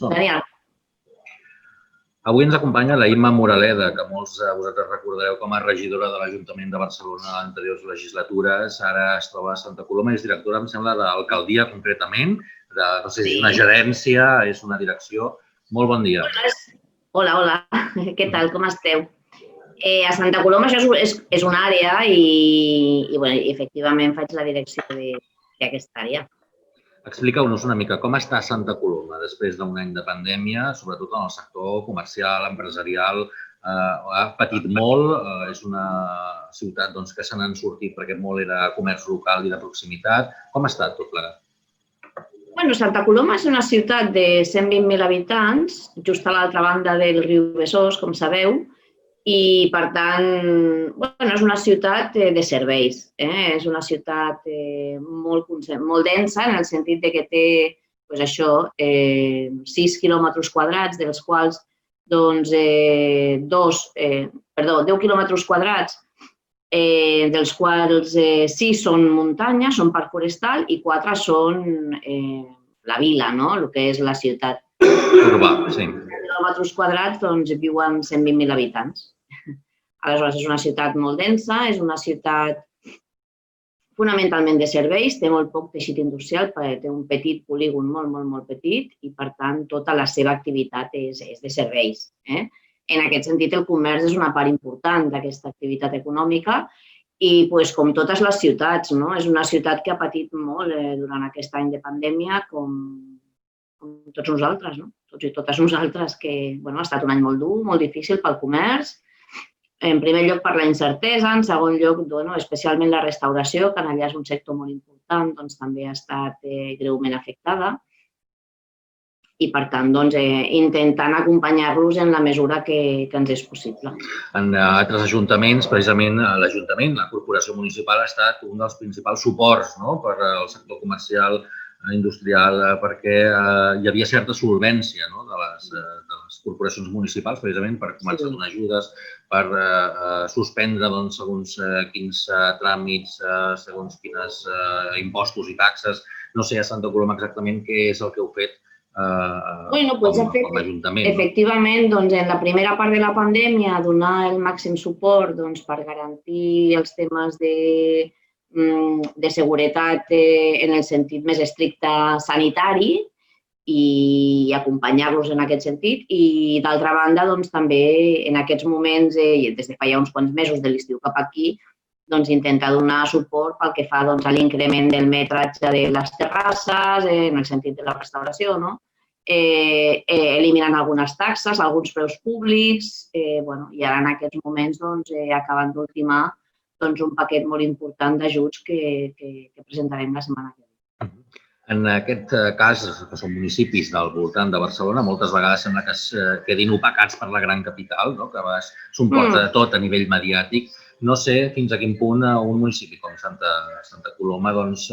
Genial. Avui ens acompanya la Imma Moraleda, que molts de vosaltres recordareu com a regidora de l'Ajuntament de Barcelona en anteriors legislatures. Ara es troba a Santa Coloma i és directora, em sembla, de l'alcaldia concretament. No sé si és una gerència, és una direcció. Molt bon dia. Hola. Què tal? Com esteu? A Santa Coloma això és una àrea i efectivament faig la direcció d'aquesta àrea. Expliceu-nos una mica com està Santa Coloma després d'un any de pandèmia, sobretot en el sector comercial, empresarial. Ha patit molt, és una ciutat que se n'han sortit perquè molt era comerç local i de proximitat. Com ha estat tot plegat? Santa Coloma és una ciutat de 120.000 habitants, just a l'altra banda del riu Besòs, com sabeu, i, per tant, és una ciutat de serveis. És una ciutat molt densa en el sentit que té 6 quilòmetres quadrats, dels quals 10 quilòmetres quadrats, dels quals 6 són muntanya, són parc forestal, i 4 són la vila, el que és la ciutat. Urbà, sí. Quilòmetres quadrats viuen 120.000 habitants. Aleshores, és una ciutat molt densa, és una ciutat fonamentalment de serveis, té molt poc teixit industrial, perquè té un petit polígon molt petit i, per tant, tota la seva activitat és de serveis. En aquest sentit, el comerç és una part important d'aquesta activitat econòmica i, com totes les ciutats, és una ciutat que ha patit molt durant aquest any de pandèmia, com tots nosaltres, tots i totes nosaltres, que ha estat un any molt dur, molt difícil pel comerç. En primer lloc, per la incertesa. En segon lloc, especialment la restauració, que allà és un sector molt important, també ha estat greument afectada. I, per tant, intentant acompanyar-los en la mesura que ens és possible. En altres ajuntaments, precisament l'Ajuntament, la Corporació Municipal, ha estat un dels principals suports per al sector comercial industrial, perquè hi havia certa solvència de les corporacions municipals, precisament per començar a donar ajudes, per suspendre segons quins tràmits, segons quins impostos i taxes. No sé a Santa Coloma exactament què és el que heu fet com a Ajuntament. Efectivament, en la primera part de la pandèmia, donar el màxim suport per garantir els temes de seguretat en el sentit més estricte sanitari i acompanyar-los en aquest sentit. I, d'altra banda, també en aquests moments, des de fa ja uns quants mesos de l'estiu cap aquí, intentar donar suport pel que fa a l'increment del metratge de les terrasses, en el sentit de la restauració, eliminant algunes taxes, alguns preus públics, i ara en aquests moments acabant d'ultimar un paquet molt important d'ajuts que presentarem la setmana que ve. En aquest cas, que són municipis del voltant de Barcelona, moltes vegades sembla que es quedin opacats per la gran capital, que s'ho emporta tot a nivell mediàtic. No sé fins a quin punt un municipi com Santa Coloma us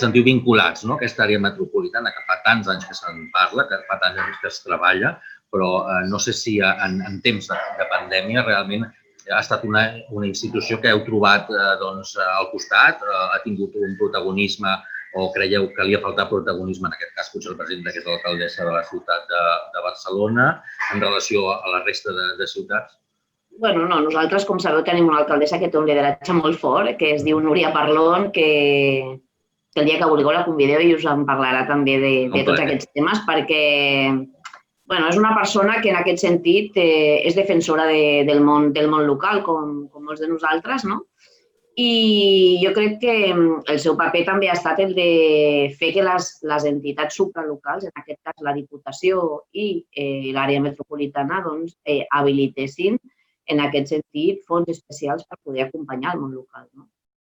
sentiu vinculats a aquesta àrea metropolitana, que fa tants anys que se'n parla, que fa tants anys que es treballa, però no sé si en temps de pandèmia realment ha estat una institució que heu trobat al costat, ha tingut un protagonisme o creieu que li ha faltat protagonisme, en aquest cas potser el president, que és l'alcaldessa de la ciutat de Barcelona, en relació a la resta de ciutats? No, nosaltres, com sabeu, tenim una alcaldessa que té un lideratge molt fort, que es diu Núria Parlon, que el dia que vulgueu la convideu i us en parlarà també de tots aquests temes, perquè és una persona que en aquest sentit és defensora del món local, com molts de nosaltres, i jo crec que el seu paper també ha estat el de fer que les entitats supralocals, en aquest cas la Diputació i l'àrea metropolitana, habilitessin en aquest sentit fons especials per poder acompanyar el món local.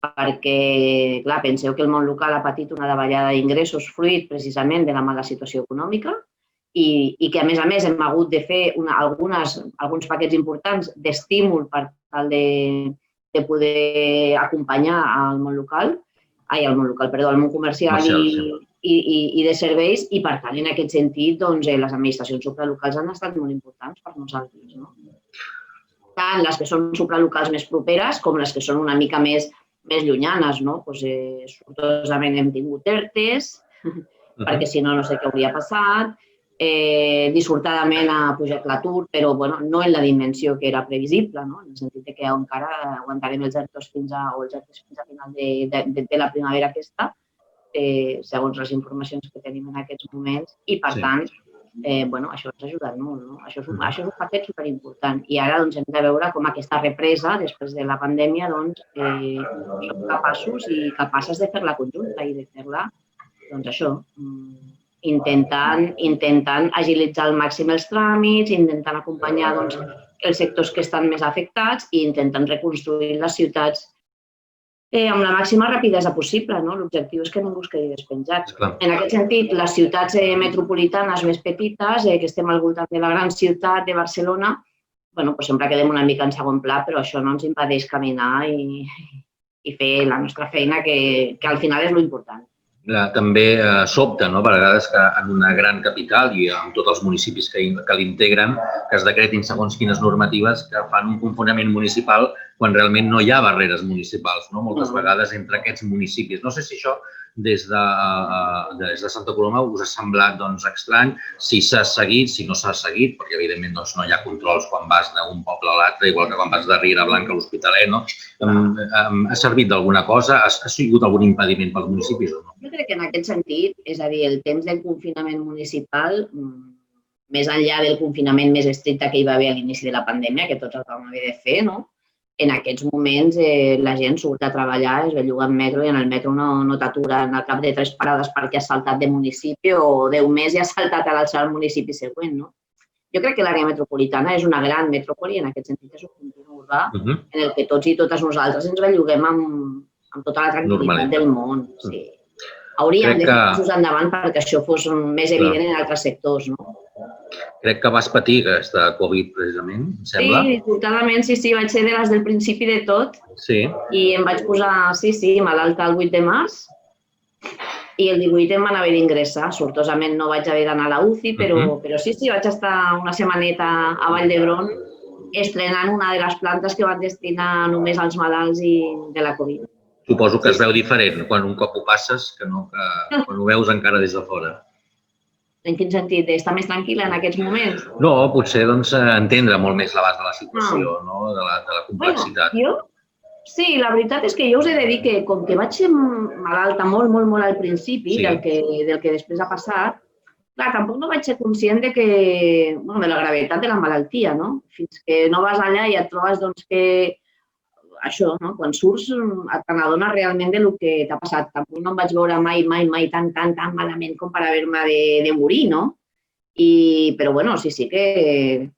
Perquè, clar, penseu que el món local ha patit una davallada d'ingressos fruit precisament de la mala situació econòmica i que, a més, hem hagut de fer alguns paquets importants d'estímul per tal de poder acompanyar al món local, al món comercial i de serveis, i, per tant, en aquest sentit, les administracions supralocals han estat molt importants per nosaltres. Tant les que són supralocals més properes com les que són una mica més llunyanes. Sortosament hem tingut ERTEs, perquè si no, no sé què hauria passat. dissortadament ha pujat l'atur, però no en la dimensió que era previsible, en el sentit que encara aguantarem els ERTOs fins a final de la primavera aquesta, segons les informacions que tenim en aquests moments, i per tant, això ens ha ajudat molt. Això és un paquet superimportant. I ara hem de veure com aquesta represa, després de la pandèmia, som capaços i capaces de fer-la conjunta i de fer-la, això, intentant agilitzar al màxim els tràmits, intentant acompanyar els sectors que estan més afectats i intentant reconstruir les ciutats amb la màxima rapidesa possible. L'objectiu és que ningú es quedi despenjat. En aquest sentit, les ciutats metropolitanes més petites, que estem al voltant de la gran ciutat de Barcelona, sempre quedem una mica en segon pla, però això no ens impedeix caminar i fer la nostra feina, que al final és l'important. També sobta, a vegades, que en una gran capital i amb tots els municipis que l'integren, que es decretin segons quines normatives que fan un confinament municipal quan realment no hi ha barreres municipals, moltes vegades entre aquests municipis. No sé si això des de Santa Coloma us ha semblat estrany, si s'ha seguit, si no s'ha seguit, perquè evidentment no hi ha controls quan vas d'un poble a l'altre, igual que quan vas de Riera Blanca a l'Hospitalet, no? Ha servit d'alguna cosa? Ha sigut algun impediment pels municipis o no? Jo crec que en aquest sentit, és a dir, el temps del confinament municipal, més enllà del confinament més estricte que hi va haver a l'inici de la pandèmia, que tots el vam haver de fer, en aquests moments la gent surt a treballar, es belluga en metro i en el metro no t'aturen al cap de 3 parades perquè has saltat de municipi o 10 més i has saltat a l'altre municipi següent. Jo crec que l'àrea metropolitana és una gran metròpoli, en aquest sentit és un continu urbà en el que tots i totes nosaltres ens belluguem amb tota la tranquil·litat del món. Hauríem de fer passos endavant perquè això fos més evident en altres sectors, Crec que vas patir aquesta Covid, precisament, em sembla. Sí, dissortadament, sí, vaig ser de les del principi de tot. Sí. I em vaig posar, malalta el 8 de març i el 18 em van haver d'ingressar. Sortosament no vaig haver d'anar a la UCI, però sí, vaig estar una setmaneta a Vall d'Hebron estrenant una de les plantes que van destinar només als malalts de la Covid. Suposo que es veu diferent quan un cop ho passes que quan ho veus encara des de fora. En quin sentit? D'estar més tranquil·la en aquests moments? No, potser entendre molt més l'abast de la situació, de la complexitat. Sí, la veritat és que jo us he de dir que com que vaig ser malalta molt al principi del que després ha passat, clar, tampoc no vaig ser conscient de la gravetat de la malaltia, fins que no vas allà i et trobes que això, quan surts et n'adones realment del que t'ha passat. Tampoc no em vaig veure mai tan malament com per haver-me de morir, Però, sí que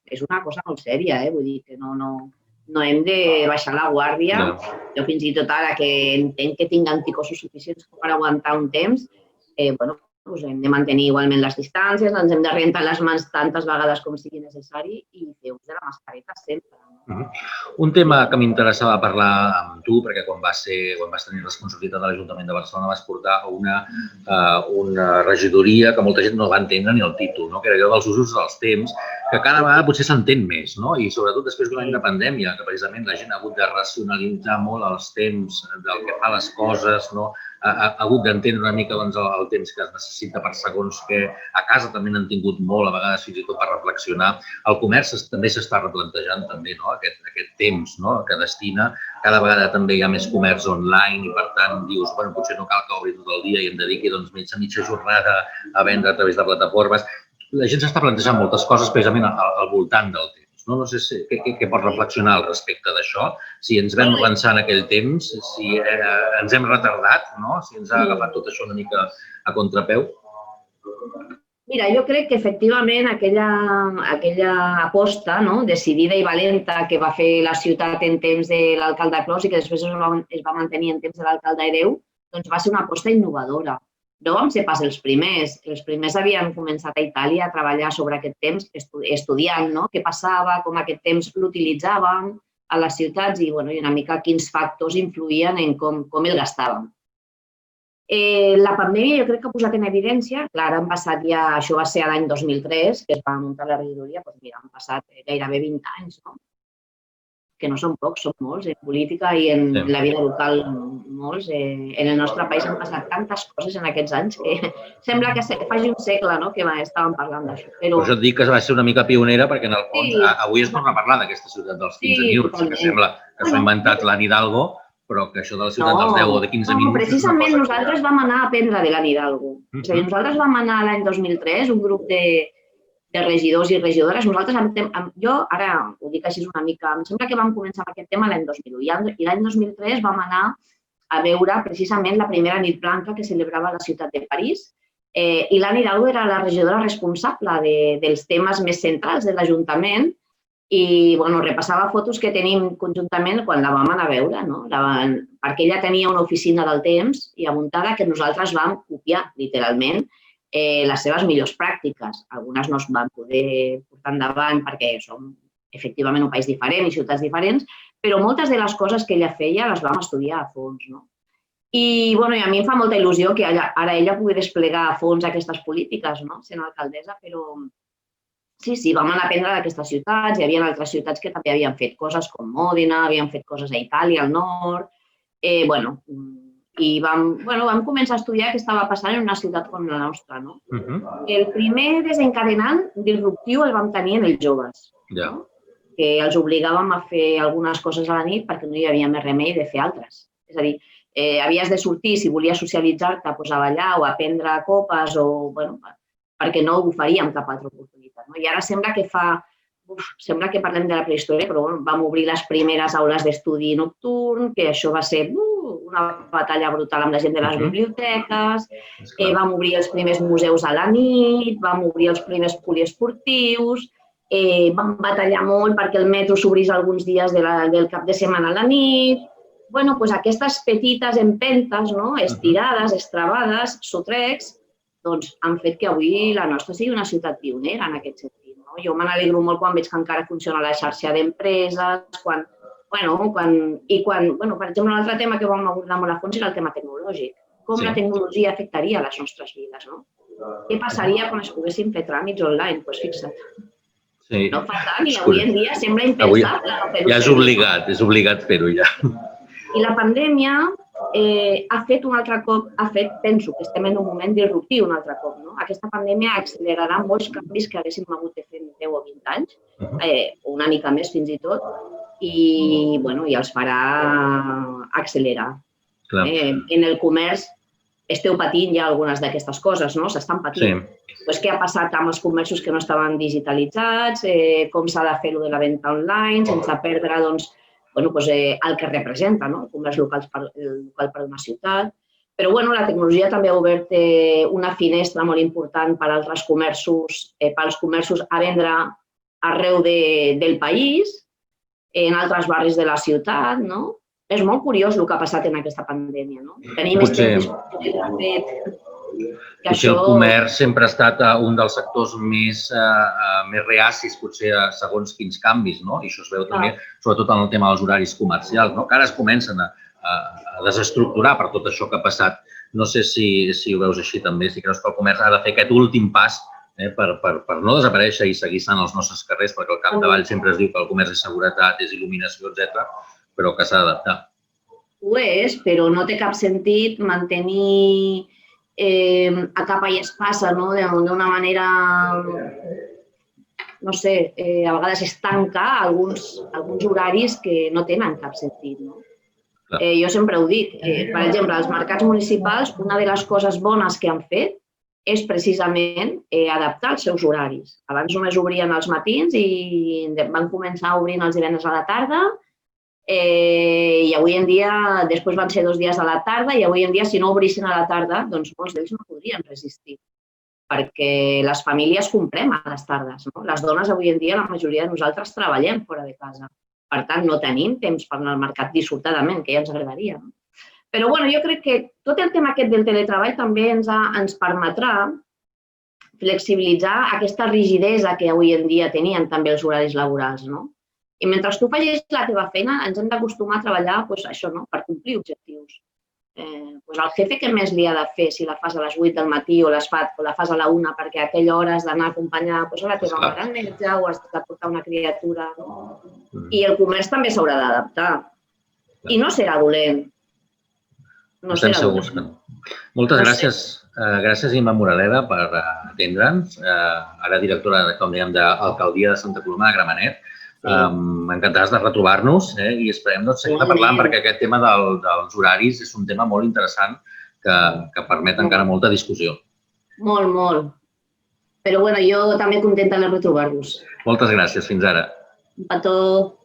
és una cosa molt sèria, vull dir que no hem de baixar la guàrdia. Jo fins i tot ara que entenc que tinc anticossos suficients per aguantar un temps, hem de mantenir igualment les distàncies, ens hem de rentar les mans tantes vegades com sigui necessari i fer ús de la mascareta sempre. Un tema que m'interessava parlar amb tu, perquè quan vas tenir responsabilitat de l'Ajuntament de Barcelona vas portar una regidoria que molta gent no va entendre ni el títol, que era allò dels usos dels temps, que cada vegada potser s'entén més, i sobretot després d'un any de pandèmia, que precisament la gent ha hagut de racionalitzar molt els temps del que fa les coses, ha hagut d'entendre una mica el temps que es necessita per segons que a casa també n'han tingut molt, a vegades fins i tot per reflexionar. El comerç també s'està replantejant també aquest temps que destina. Cada vegada també hi ha més comerç online i per tant dius, potser no cal que obri tot el dia i em dediqui mitja jornada a vendre a través de plataformes. La gent s'està plantejant moltes coses precisament al voltant del temps. No sé què pots reflexionar al respecte d'això, si ens vam avançar en aquell temps, si ens hem retardat, si ens ha agafat tot això una mica a contrapeu. Mira, jo crec que efectivament aquella aposta decidida i valenta que va fer la ciutat en temps de l'alcalde Clos i que després es va mantenir en temps de l'alcalde Hereu, doncs va ser una aposta innovadora. No vam ser pas els primers. Els primers havien començat a Itàlia a treballar sobre aquest temps, estudiant què passava, com aquest temps l'utilitzàvem a les ciutats i una mica quins factors influïen en com el gastàvem. La pandèmia jo crec que ha posat en evidència, clar, han passat ja, això va ser l'any 2003, que es va muntar la regidoria, doncs mira, han passat gairebé 20 anys, que no són pocs, són molts, en política i en la vida local molts. En el nostre país han passat tantes coses en aquests anys que sembla que faci un segle que estàvem parlant d'això. Per això et dic que va ser una mica pionera perquè, en el fons, avui es torna a parlar d'aquesta ciutat dels 15 minuts, que sembla que s'ha inventat l'Anne Hidalgo, però que això de la ciutat dels 10 o de 15 minuts... Precisament nosaltres vam anar a aprendre de l'Anne Hidalgo. És a dir, nosaltres vam anar l'any 2003, un grup de regidors i regidores. Jo, ara ho dic així una mica, em sembla que vam començar amb aquest tema l'any 2001 i l'any 2003 vam anar a veure precisament la primera nit blanca que celebrava a la ciutat de París i l'Anne Hidalgo era la regidora responsable dels temes més centrals de l'Ajuntament i repassava fotos que tenim conjuntament quan la vam anar a veure, perquè ella tenia una oficina del temps i apuntada que nosaltres vam copiar, literalment, les seves millors pràctiques. Algunes no es van poder portar endavant perquè som efectivament un país diferent i ciutats diferents, però moltes de les coses que ella feia les vam estudiar a fons. I a mi em fa molta il·lusió que ara ella pugui desplegar a fons aquestes polítiques, sent alcaldessa, però sí, vam anar a aprendre d'aquestes ciutats. Hi havia altres ciutats que també havien fet coses com Mòdena, havien fet coses a Itàlia, al nord. I vam començar a estudiar què estava passant en una ciutat com la nostra. El primer desencadenant disruptiu el vam tenir en els joves, que els obligàvem a fer algunes coses a la nit perquè no hi havia més remei de fer altres. És a dir, havies de sortir, si volies socialitzar-te, a ballar o a prendre copes, perquè no ho faríem cap altra oportunitat. I ara sembla que parlem de la prehistòria, però vam obrir les primeres aules d'estudi nocturn, que això va ser una batalla brutal amb la gent de les biblioteques, vam obrir els primers museus a la nit, vam obrir els primers poliesportius, vam batallar molt perquè el metro s'obrís alguns dies del cap de setmana a la nit. Aquestes petites empentes, estirades, estrabades, sotrecs, han fet que avui la nostra sigui una ciutat pionera en aquest sentit. Jo me n'alegro molt quan veig que encara funciona la xarxa d'empreses, per exemple, un altre tema que vam abordar molt a fons era el tema tecnològic. Com la tecnologia afectaria les nostres vides, Què passaria quan es poguessin fer tràmits online? Doncs fixa't. No fa tant i avui en dia sembla impensable. Ja és obligat fer-ho ja. I la pandèmia ha fet un altre cop, penso que estem en un moment disruptiu un altre cop. Aquesta pandèmia accelerarà molts canvis que haguéssim hagut de fer en 10 o 20 anys, una mica més fins i tot, i els farà accelerar. En el comerç esteu patint ja algunes d'aquestes coses, s'estan patint. Què ha passat amb els comerços que no estaven digitalitzats, com s'ha de fer-ho de la venda online, sense perdre el que representa el comerç local per una ciutat. Però la tecnologia també ha obert una finestra molt important per als comerços a vendre arreu del país, en altres barris de la ciutat. És molt curiós el que ha passat en aquesta pandèmia. Tenim Potser el comerç sempre ha estat un dels sectors més reacis, potser segons quins canvis, i això es veu també, sobretot en el tema dels horaris comercials, que ara es comencen a desestructurar per tot això que ha passat. No sé si ho veus així també, si creus que el comerç ha de fer aquest últim pas per no desaparèixer i seguir estant als nostres carrers, perquè al capdavall sempre es diu que el comerç és seguretat, és il·luminació, etc., però que s'ha d'adaptar. Ho és, però no té cap sentit mantenir a capa i espasa, d'una manera, no sé, a vegades es tanca alguns horaris que no tenen cap sentit. Jo sempre ho dic, per exemple, als mercats municipals, una de les coses bones que han fet és precisament adaptar els seus horaris. Abans només obrien els matins i van començar obrint els divendres a la tarda, i avui en dia, després van ser 2 dies a la tarda, i avui en dia, si no obrissin a la tarda, doncs molts d'ells no podrien resistir, perquè les famílies comprem a les tardes. Les dones avui en dia, la majoria de nosaltres treballem fora de casa. Per tant, no tenim temps per anar al mercat dissortadament, que ja ens agradaria. Però jo crec que tot el tema aquest del teletreball també ens permetrà flexibilitzar aquesta rigidesa que avui en dia tenien també els horaris laborals. I mentre tu facis la teva feina, ens hem d'acostumar a treballar per complir objectius. el jefe que més li ha de fer, si la fas a les 8 del matí o la fas a la 1 perquè a aquella hora has d'anar a acompanyar a la teva mare al metge o has de portar una criatura. I el comerç també s'haurà d'adaptar. I no serà dolent. No estem segurs que no. Moltes gràcies. Gràcies, Imma Moraleda, per atendre'ns. Ara directora, com dèiem, d'Alcaldia de Santa Coloma de Gramenet. Encantats de retrobar-nos i esperem seguir parlant perquè aquest tema dels horaris és un tema molt interessant que permet encara molta discussió. Molt, molt. Però jo també contenta de retrobar-vos. Moltes gràcies. Fins ara. Un petó.